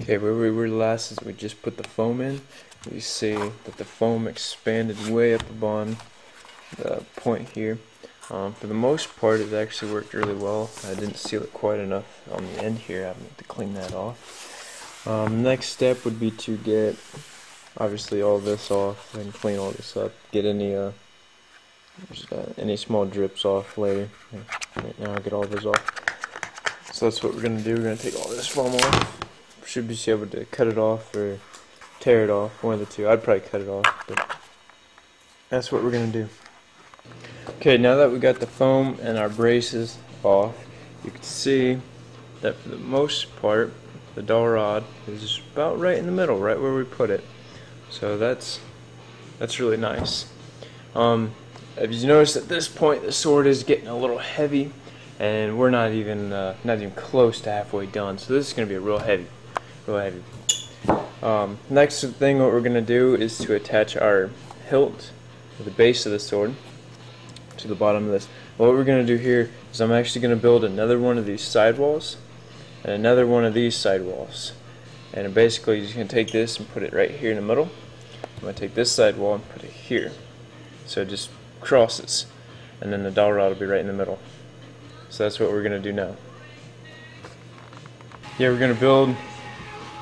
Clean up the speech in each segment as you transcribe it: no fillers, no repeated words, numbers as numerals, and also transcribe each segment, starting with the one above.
Okay, where we were last is we just put the foam in. You see that the foam expanded way up on the point here. For the most part, it actually worked really well. I didn't seal it quite enough on the end here. I have to clean that off. Next step would be to get, obviously, all this off and clean all this up. Get any small drips off later. Right now, I'll get all those off. So that's what we're gonna do. We're gonna take all this foam off. Should be able to cut it off or tear it off, one of the two. I'd probably cut it off, but that's what we're gonna do. Okay, now that we got the foam and our braces off, you can see that for the most part, the dowel rod is about right in the middle, right where we put it. So that's really nice. If you notice at this point, the sword is getting a little heavy, and we're not even close to halfway done. So this is gonna be real heavy. Next thing, what we're gonna do is to attach our hilt to the base of the sword to the bottom of this. What we're gonna do here is I'm actually gonna build another one of these sidewalls and another one of these sidewalls. And basically, you're just gonna take this and put it right here in the middle. I'm gonna take this sidewall and put it here, so it just crosses, and then the dowel rod will be right in the middle. So that's what we're gonna do now. Yeah, we're gonna build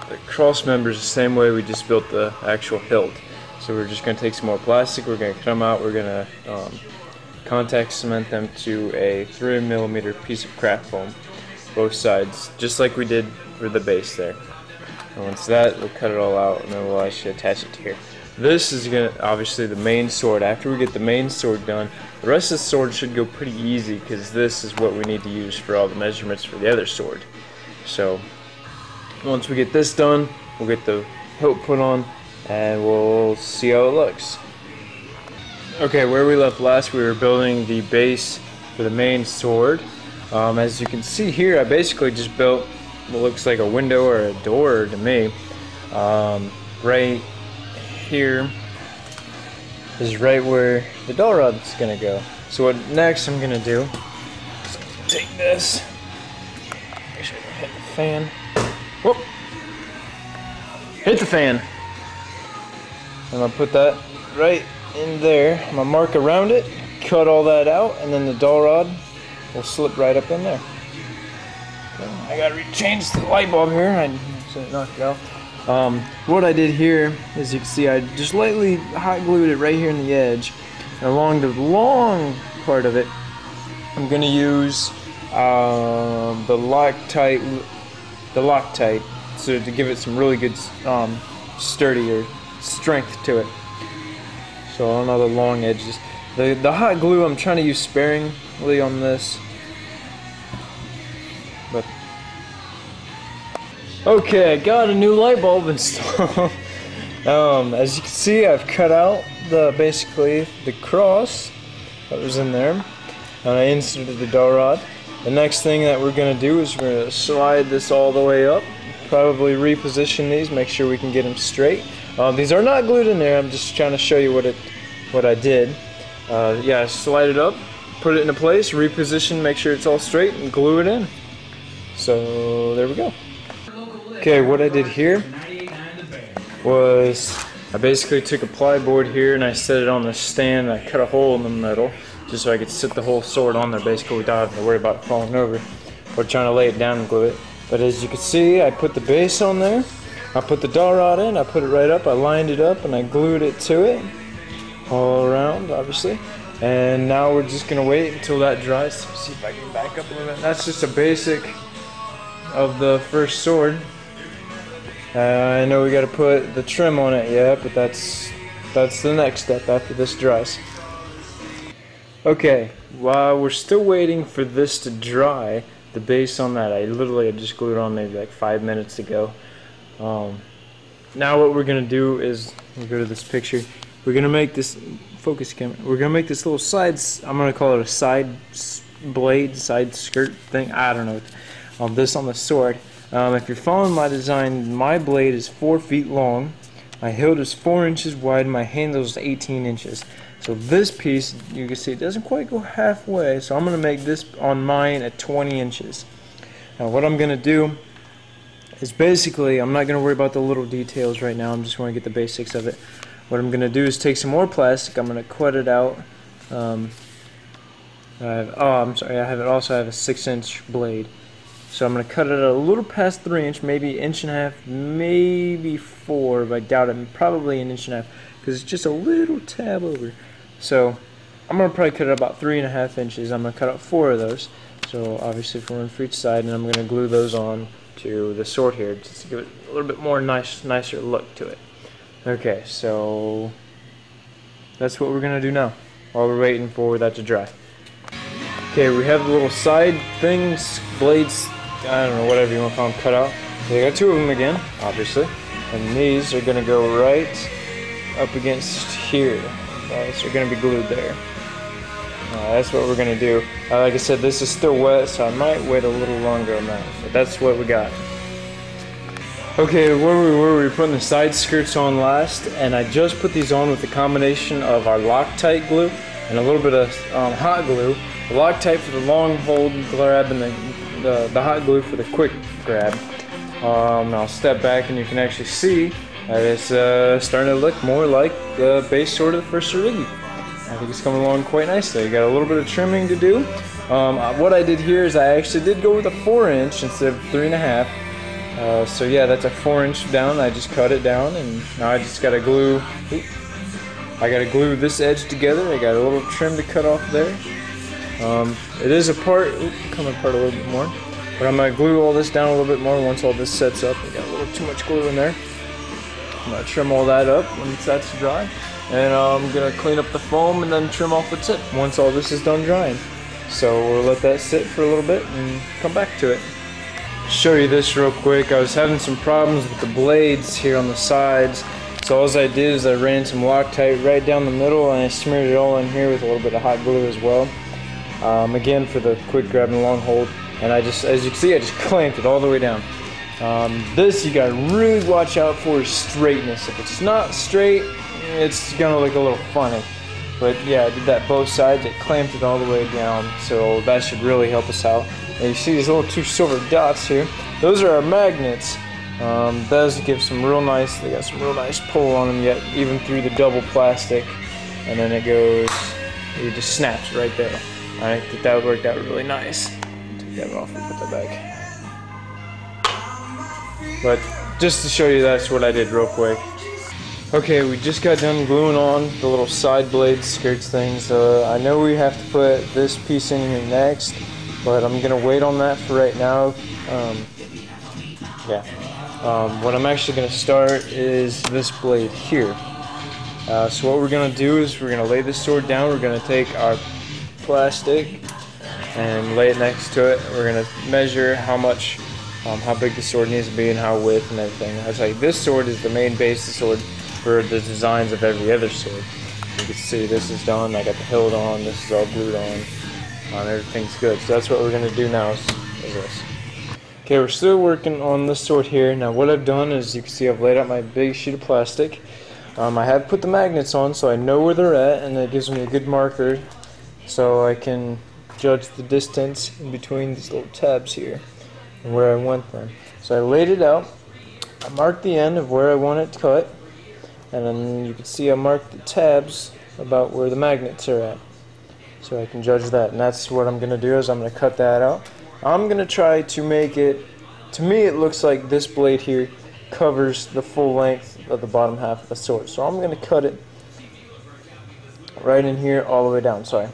the cross members the same way we just built the actual hilt. So we're just going to take some more plastic, we're going to cut them out, we're going to contact cement them to a 3mm piece of craft foam, both sides, just like we did for the base there. And once that, we'll cut it all out and then we'll actually attach it to here. This is going to, obviously, the main sword. After we get the main sword done, the rest of the sword should go pretty easy because this is what we need to use for all the measurements for the other sword. So once we get this done, we'll get the hilt put on and we'll see how it looks. Okay, where we left last, we were building the base for the main sword. As you can see here, I basically just built what looks like a window or a door to me. Right here is right where the dowel rod is going to go. So what next I'm going to do is take this, make sure I don't hit the fan. Whoop! Hit the fan. I'm going to put that right in there. I'm going to mark around it, cut all that out, and then the dowel rod will slip right up in there. I got to change the light bulb here. I knocked it out. What I did here, as you can see, I just lightly hot glued it right here in the edge. And along the long part of it, I'm going to use the Locketite, so to give it some really good sturdy or strength to it. So on all the long edges, the hot glue I'm trying to use sparingly on this. But okay, I got a new light bulb installed. As you can see, I've cut out basically the cross that was in there, and I inserted the dowel rod. The next thing that we're going to do is we're going to slide this all the way up, probably reposition these, make sure we can get them straight. These are not glued in there, I'm just trying to show you what I did. Yeah, slide it up, put it into place, reposition, make sure it's all straight, and glue it in. So there we go. Okay, what I did here was I basically took a ply board here and I set it on the stand and I cut a hole in the middle just so I could sit the whole sword on there basically without having to worry about it falling over or trying to lay it down and glue it. But as you can see, I put the base on there, I put the dowel rod in, I put it right up, I lined it up and I glued it to it all around obviously. And now we're just going to wait until that dries. See if I can back up a little bit. That's just a basic of the first sword. I know we got to put the trim on it yet, but that's the next step after this dries. Okay, while we're still waiting for this to dry, the base on that, I literally had just glued on maybe like 5 minutes ago. Now what we're gonna do is, we'll go to this picture. We're gonna make this focus camera. We're gonna make this little sides. I'm gonna call it a side blade, side skirt thing. I don't know. This on the sword. If you're following my design, my blade is 4 feet long, my hilt is 4 inches wide, my handle is 18 inches. So this piece, you can see it doesn't quite go halfway, so I'm going to make this on mine at 20 inches. Now what I'm going to do is basically, I'm not going to worry about the little details right now, I'm just going to get the basics of it. What I'm going to do is take some more plastic, I'm going to cut it out. I'm sorry, I also have a 6-inch blade. So I'm going to cut it a little past 3-inch, maybe 1.5 inches, maybe 4, but I doubt it, probably 1.5 inches, because it's just a little tab over. So I'm going to probably cut it about 3.5 inches. I'm going to cut out 4 of those, so obviously one for each side, and I'm going to glue those on to the sword here, just to give it a little bit more nicer look to it. Okay, so that's what we're going to do now, while we're waiting for that to dry. Okay, we have the little side things, blades, I don't know, whatever you want to call them, cut out. So I got 2 of them again, obviously, and these are going to go right up against here. So they're going to be glued there. That's what we're going to do. Like I said, this is still wet, so I might wait a little longer on that, but that's what we got. Okay, where we were putting the side skirts on last, and I just put these on with a combination of our Locketite glue and a little bit of hot glue. The Locketite for the long hold grab, and the hot glue for the quick grab. I'll step back and you can actually see that it's starting to look more like the base sword of the first Serigi. I think it's coming along quite nicely. You got a little bit of trimming to do. What I did here is I actually did go with a 4-inch instead of 3.5. So yeah, that's a 4-inch down. I just cut it down, and now I just gotta glue. I gotta glue this edge together. I got a little trim to cut off there. It is coming apart a little bit more, but I'm gonna glue all this down a little bit more once all this sets up. I got a little too much glue in there. I'm gonna trim all that up when that's dry, and I'm gonna clean up the foam and then trim off the tip once all this is done drying. So we'll let that sit for a little bit and come back to it. Show you this real quick. I was having some problems with the blades here on the sides, so all I did is I ran some Locketite right down the middle, and I smeared it all in here with a little bit of hot glue as well. Again, for the quick grab and long hold, and I just, as you can see, I just clamped it all the way down. This you gotta really watch out for is straightness. If it's not straight, it's gonna look a little funny. But yeah, I did that both sides. It clamped it all the way down, so that should really help us out. And you see these little 2 silver dots here. Those are our magnets. Those give some real nice. They got some real nice pull on them yet, even through the double plastic. And then it goes. It just snaps right there. I think that worked out really nice. Take that off and put that back. But just to show you, that's what I did real quick. Okay, we just got done gluing on the little side blade skirts things. I know we have to put this piece in here next, but I'm gonna wait on that for right now. What I'm actually gonna start is this blade here. So what we're gonna do is we're gonna lay this sword down. We're gonna take our plastic and lay it next to it. We're gonna measure how much, how big the sword needs to be and how width and everything. I was like, this sword is the main base of the sword for the designs of every other sword. You can see this is done. I got the hilt on. This is all glued on. Everything's good. So that's what we're gonna do now. Is this. Okay, we're still working on this sword here. Now what I've done is, you can see I've laid out my big sheet of plastic. I have put the magnets on so I know where they're at, and it gives me a good marker so I can judge the distance in between these little tabs here and where I want them. So I laid it out, I marked the end of where I want it cut, and then you can see I marked the tabs about where the magnets are at, so I can judge that. And that's what I'm going to do, is I'm going to cut that out. I'm going to try to make it, to me it looks like this blade here covers the full length of the bottom half of the sword. So I'm going to cut it right in here all the way down, sorry.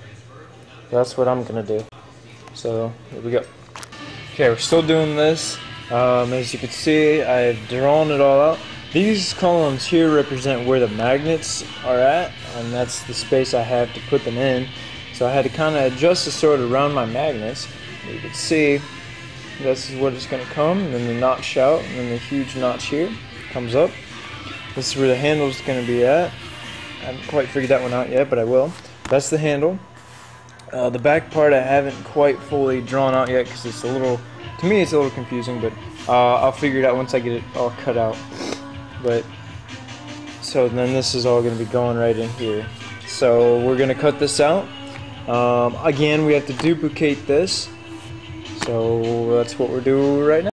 That's what I'm going to do. So here we go. Okay, we're still doing this. As you can see, I've drawn it all out. These columns here represent where the magnets are at, and that's the space I have to put them in. So I had to kind of adjust the sword around my magnets. You can see this is what it's going to come, and then the notch out, and then the huge notch here comes up. This is where the handle is going to be at. I haven't quite figured that one out yet, but I will. That's the handle. The back part I haven't quite fully drawn out yet because it's a little, to me it's a little confusing, but I'll figure it out once I get it all cut out. But so then this is all going to be going right in here. So we're going to cut this out. Again, we have to duplicate this. So that's what we're doing right now.